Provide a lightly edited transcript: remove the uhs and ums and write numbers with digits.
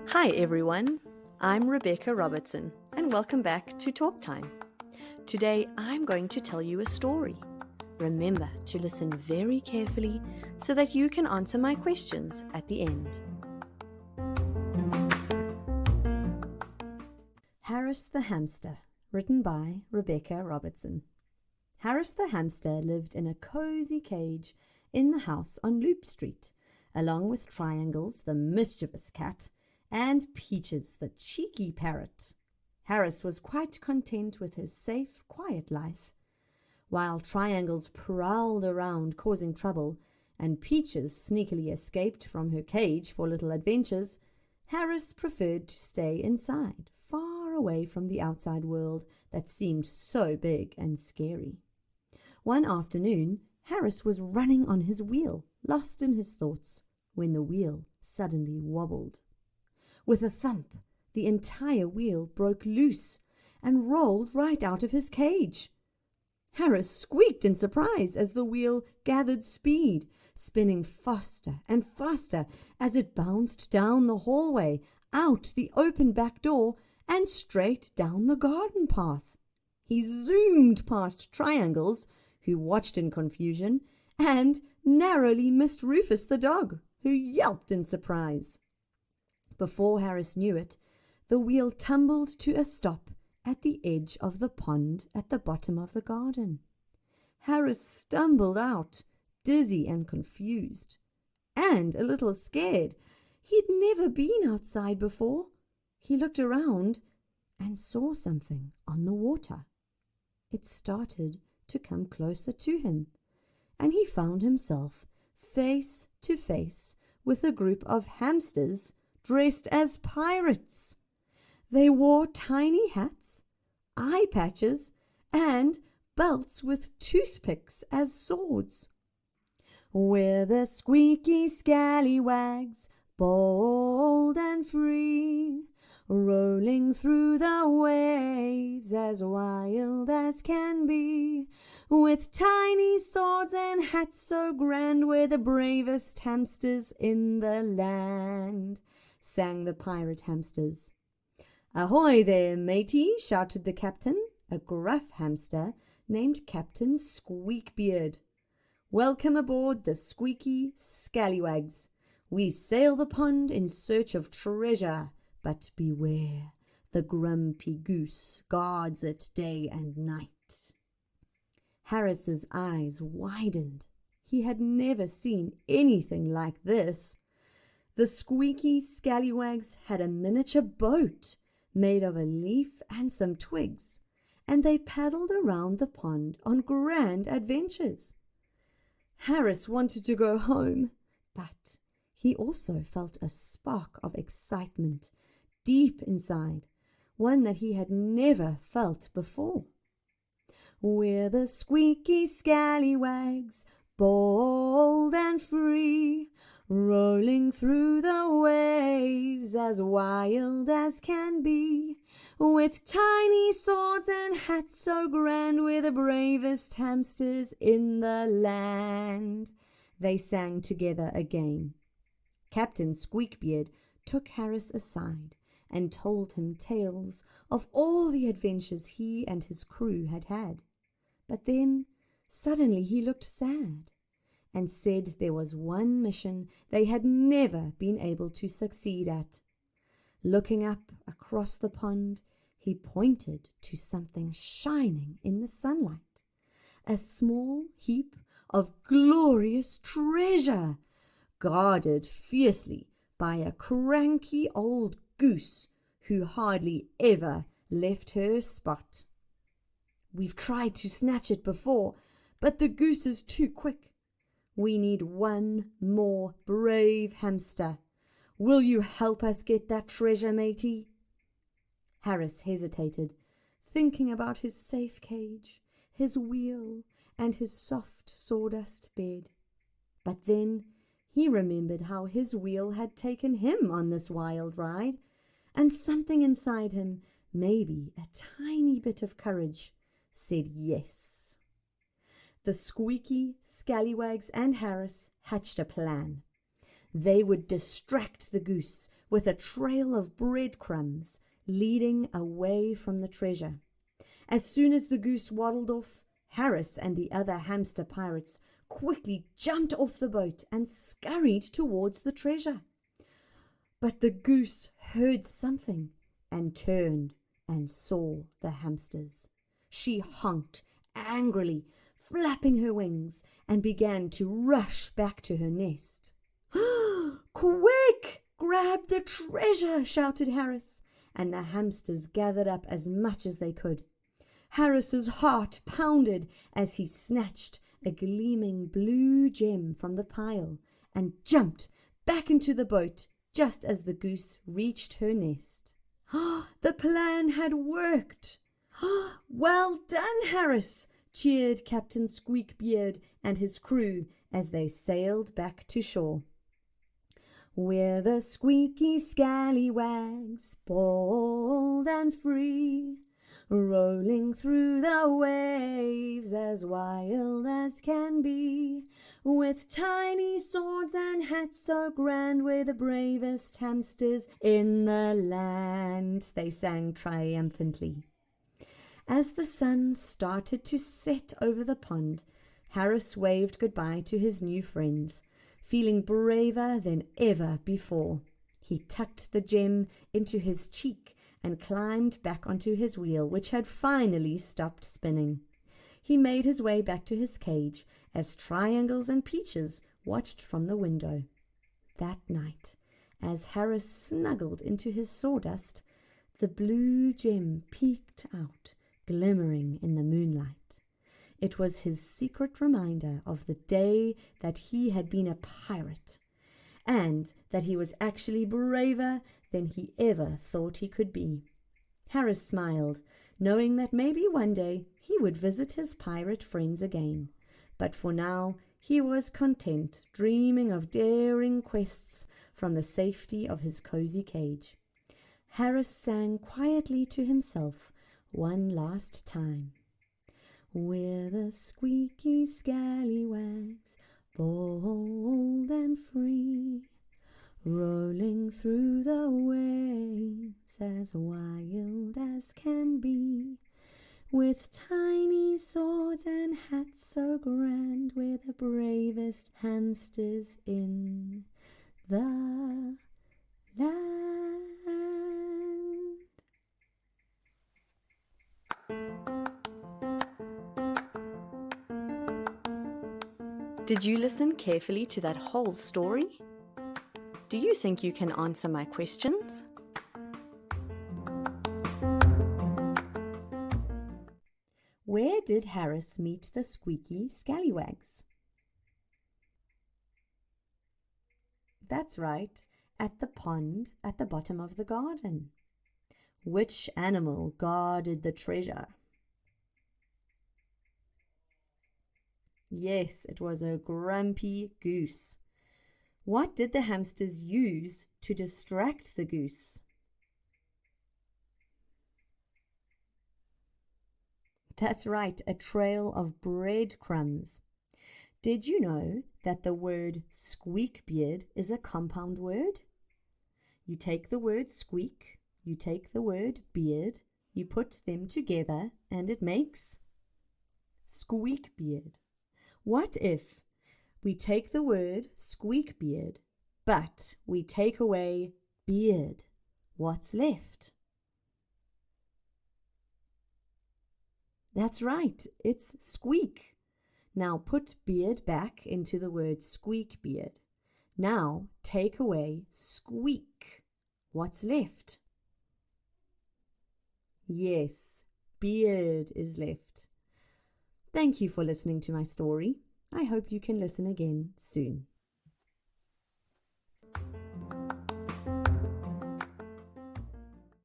Hi everyone, I'm Rebecca Robertson and welcome back to Talk Time. Today I'm going to tell you a story. Remember to listen very carefully so that you can answer my questions at the end. Harris the Hamster, written by Rebecca Robertson. Harris the Hamster lived in a cozy cage in the house on Loop Street, along with Triangles, the mischievous cat, and Peaches, the cheeky parrot. Harris was quite content with his safe, quiet life. While Triangles prowled around causing trouble, and Peaches sneakily escaped from her cage for little adventures, Harris preferred to stay inside, far away from the outside world that seemed so big and scary. One afternoon, Harris was running on his wheel, lost in his thoughts, when the wheel suddenly wobbled. With a thump, the entire wheel broke loose and rolled right out of his cage. Harris squeaked in surprise as the wheel gathered speed, spinning faster and faster as it bounced down the hallway, out the open back door, and straight down the garden path. He zoomed past Triangles, who watched in confusion, and narrowly missed Rufus the dog, who yelped in surprise. Before Harris knew it, the wheel tumbled to a stop at the edge of the pond at the bottom of the garden. Harris stumbled out, dizzy and confused, and a little scared. He'd never been outside before. He looked around and saw something on the water. It started to come closer to him, and he found himself face to face with a group of hamsters dressed as pirates. They wore tiny hats, eye patches, and belts with toothpicks as swords. We're the Squeaky Scallywags, bold and free, rolling through the waves as wild as can be. With tiny swords and hats so grand, we're the bravest hamsters in the land, sang the pirate hamsters. Ahoy there, matey, shouted the captain, a gruff hamster named Captain Squeakbeard. Welcome aboard the Squeaky Scallywags. We sail the pond in search of treasure, but beware, the grumpy goose guards it day and night. Harris's eyes widened. He had never seen anything like this. The Squeaky Scallywags had a miniature boat made of a leaf and some twigs, and they paddled around the pond on grand adventures. Harris wanted to go home, but he also felt a spark of excitement deep inside, one that he had never felt before. We're the Squeaky Scallywags, bold and free, rolling through the waves as wild as can be. With tiny swords and hats so grand, we're the bravest hamsters in the land, they sang together again. Captain Squeakbeard took Harris aside and told him tales of all the adventures he and his crew had had. But then suddenly he looked sad and said there was one mission they had never been able to succeed at. Looking up across the pond, he pointed to something shining in the sunlight, a small heap of glorious treasure, guarded fiercely by a cranky old goose who hardly ever left her spot. We've tried to snatch it before, but the goose is too quick. We need one more brave hamster. Will you help us get that treasure, matey? Harris hesitated, thinking about his safe cage, his wheel, and his soft sawdust bed. But then he remembered how his wheel had taken him on this wild ride, and something inside him, maybe a tiny bit of courage, said yes. The Squeaky Scallywags and Harris hatched a plan. They would distract the goose with a trail of breadcrumbs leading away from the treasure. As soon as the goose waddled off, Harris and the other hamster pirates quickly jumped off the boat and scurried towards the treasure. But the goose heard something and turned and saw the hamsters. She honked angrily, flapping her wings, and began to rush back to her nest. "Quick! Grab the treasure!" shouted Harris, and the hamsters gathered up as much as they could. Harris's heart pounded as he snatched a gleaming blue gem from the pile and jumped back into the boat just as the goose reached her nest. The plan had worked. "Well done, Harris!" cheered Captain Squeakbeard and his crew as they sailed back to shore. "We're the Squeaky Scallywags, bold and free, rolling through the waves as wild as can be, with tiny swords and hats so grand, we're the bravest hamsters in the land," they sang triumphantly. As the sun started to set over the pond, Harris waved goodbye to his new friends, feeling braver than ever before. He tucked the gem into his cheek and climbed back onto his wheel, which had finally stopped spinning. He made his way back to his cage as Triangles and Peaches watched from the window. That night, as Harris snuggled into his sawdust, the blue gem peeked out, glimmering in the moonlight. It was his secret reminder of the day that he had been a pirate, and that he was actually braver than he ever thought he could be. Harris smiled, knowing that maybe one day he would visit his pirate friends again. But for now, he was content, dreaming of daring quests from the safety of his cozy cage. Harris sang quietly to himself one last time. "We're the Squeaky Scallywags, bold and free, rolling through the waves as wild as can be, with tiny swords and hats so grand, we're the bravest hamsters in the land." Did you listen carefully to that whole story? Do you think you can answer my questions? Where did Harris meet the Squeaky Scallywags? That's right, at the pond at the bottom of the garden. Which animal guarded the treasure? Yes, it was a grumpy goose. What did the hamsters use to distract the goose? That's right, a trail of breadcrumbs. Did you know that the word squeakbeard is a compound word? You take the word squeak, you take the word beard, you put them together, and it makes squeakbeard. What if we take the word squeakbeard, but we take away beard? What's left? That's right, it's squeak. Now put beard back into the word squeakbeard. Now take away squeak. What's left? Yes, beard is left. Thank you for listening to my story. I hope you can listen again soon.